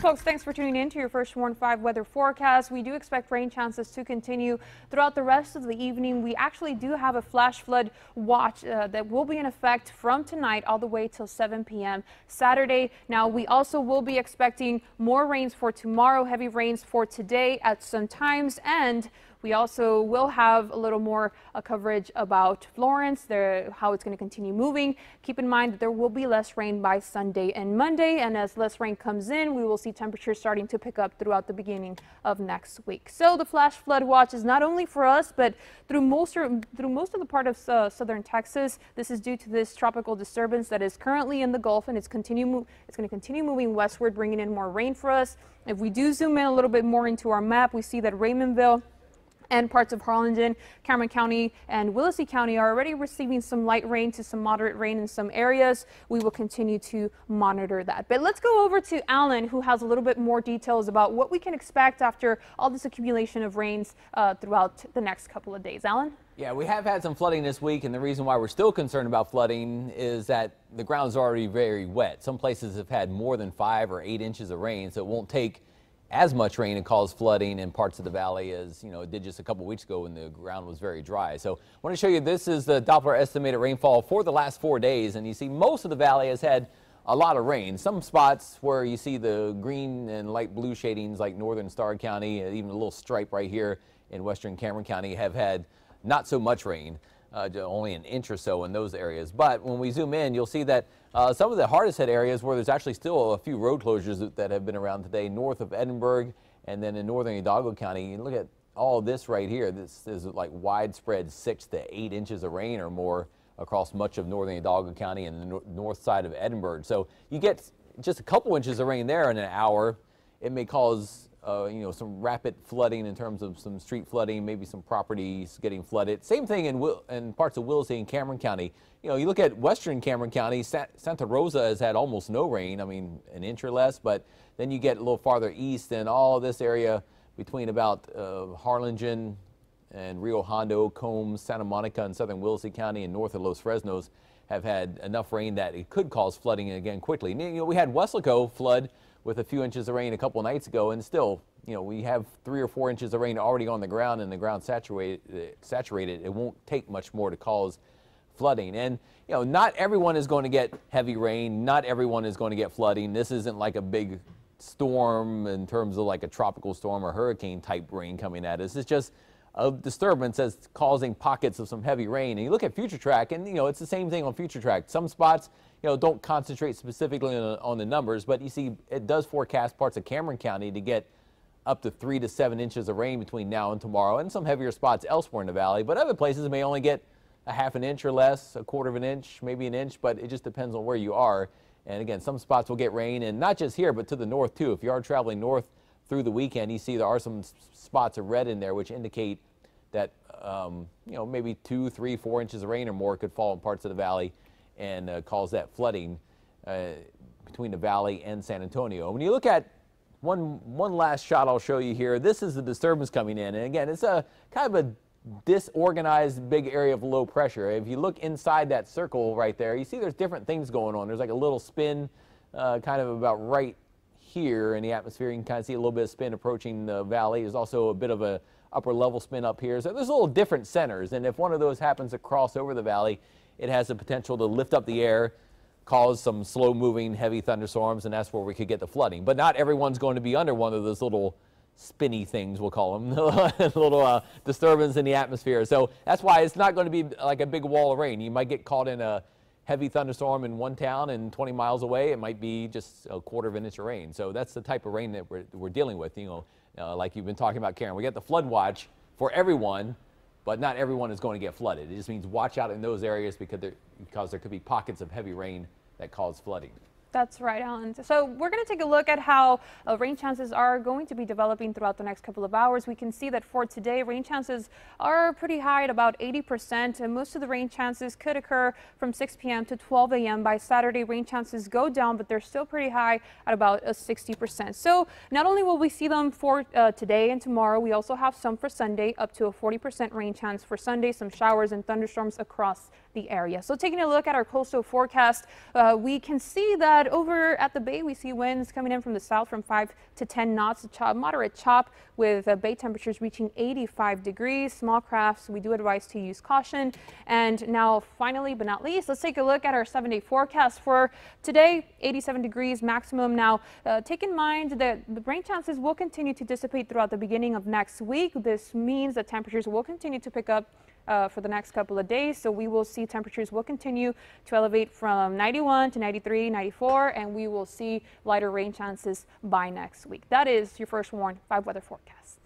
Folks, thanks for tuning in to your First Warn 5 weather forecast. We do expect rain chances to continue throughout the rest of the evening. We actually do have a flash flood watch that will be in effect from tonight all the way till 7 p.m. Saturday. Now, we also will be expecting more rains for tomorrow, heavy rains for today at some times, and we also will have a little more coverage about Florence, how it's going to continue moving. Keep in mind that there will be less rain by Sunday and Monday, and as less rain comes in, we will see temperatures starting to pick up throughout the beginning of next week. So the flash flood watch is not only for us, but through most of the part of southern Texas. This is due to this tropical disturbance that is currently in the Gulf, and it's going to continue moving westward, bringing in more rain for us. If we do zoom in a little bit more into our map, we see that Raymondville and parts of Harlingen, Cameron County, and Willacy County are already receiving some light rain to some moderate rain in some areas. We will continue to monitor that. But let's go over to Alan, who has a little bit more details about what we can expect after all this accumulation of rains throughout the next couple of days. Alan? Yeah, we have had some flooding this week, and the reason why we're still concerned about flooding is that the ground's already very wet. Some places have had more than 5 or 8 inches of rain, so it won't take as much rain and cause flooding in parts of the valley as it did just a couple weeks ago when the ground was very dry. So I want to show you, this is the Doppler estimated rainfall for the last 4 days, and you see most of the valley has had a lot of rain. Some spots where you see the green and light blue shadings like northern Starr County, and even a little stripe right here in western Cameron County, have had not so much rain. Only an inch or so in those areas. But when we zoom in, you'll see that some of the hardest hit areas where there's actually still a few road closures that have been around today, north of Edinburgh and then in northern Hidalgo County. You look at all this right here. This is like widespread 6 to 8 inches of rain or more across much of northern Hidalgo County and the north side of Edinburgh. So you get just a couple inches of rain there in an hour. It may cause some rapid flooding in terms of some street flooding, maybe some properties getting flooded. Same thing in parts of Willacy and Cameron County. You look at western Cameron County, Santa Rosa has had almost no rain, I mean an inch or less, but then you get a little farther east and all of this area between about Harlingen and Rio Hondo, Combs, Santa Monica, and southern Willacy County and north of Los Fresnos have had enough rain that it could cause flooding again quickly. We had Weslaco flood with a few inches of rain a couple nights ago, and still, we have 3 or 4 inches of rain already on the ground, and the ground saturated. It won't take much more to cause flooding. And not everyone is going to get heavy rain. Not everyone is going to get flooding. This isn't like a big storm in terms of like a tropical storm or hurricane type rain coming at us. It's just a disturbance that's causing pockets of some heavy rain. And you look at FutureTrack, and it's the same thing on FutureTrack. Some spots don't concentrate specifically on the numbers, but you see it does forecast parts of Cameron County to get up to 3 to 7 inches of rain between now and tomorrow, and some heavier spots elsewhere in the valley. But other places may only get a half an inch or less, a quarter of an inch, maybe an inch, but it just depends on where you are. And again, some spots will get rain, and not just here, but to the north too. If you are traveling north through the weekend, you see there are some spots of red in there, which indicate that maybe 2, 3, 4 inches of rain or more could fall in parts of the valley and cause that flooding between the valley and San Antonio. When you look at one last shot I'll show you here, this is the disturbance coming in. And again, it's a kind of a disorganized big area of low pressure. If you look inside that circle right there, you see there's different things going on. There's like a little spin kind of about right here in the atmosphere. You can kind of see a little bit of spin approaching the valley. There's also a bit of a upper level spin up here. So there's little different centers, and if one of those happens to cross over the valley, it has the potential to lift up the air, cause some slow moving heavy thunderstorms, and that's where we could get the flooding. But not everyone's going to be under one of those little spinny things, we'll call them, little disturbance in the atmosphere. So that's why it's not going to be like a big wall of rain. You might get caught in a heavy thunderstorm in one town, and 20 miles away it might be just a quarter of an inch of rain. So that's the type of rain that we're dealing with. Like you've been talking about, Karen, we got the flood watch for everyone, but not everyone is going to get flooded. It just means watch out in those areas because there could be pockets of heavy rain that cause flooding. That's right, Alan. So we're going to take a look at how rain chances are going to be developing throughout the next couple of hours. We can see that for today, rain chances are pretty high at about 80%, and most of the rain chances could occur from 6 p.m. to 12 a.m. By Saturday, rain chances go down, but they're still pretty high at about 60%. So not only will we see them for today and tomorrow, we also have some for Sunday, up to a 40% rain chance for Sunday, some showers and thunderstorms across the area. So taking a look at our coastal forecast, we can see that that over at the bay, we see winds coming in from the south from 5 to 10 knots, moderate chop with bay temperatures reaching 85 degrees. Small crafts, we do advise to use caution. And now finally, but not least, let's take a look at our 7-day forecast for today. 87 degrees maximum. Now, take in mind that the rain chances will continue to dissipate throughout the beginning of next week. This means that temperatures will continue to pick up for the next couple of days. So we will see temperatures will continue to elevate from 91 to 93, 94, and we will see lighter rain chances by next week. That is your First Warn 5 weather forecast.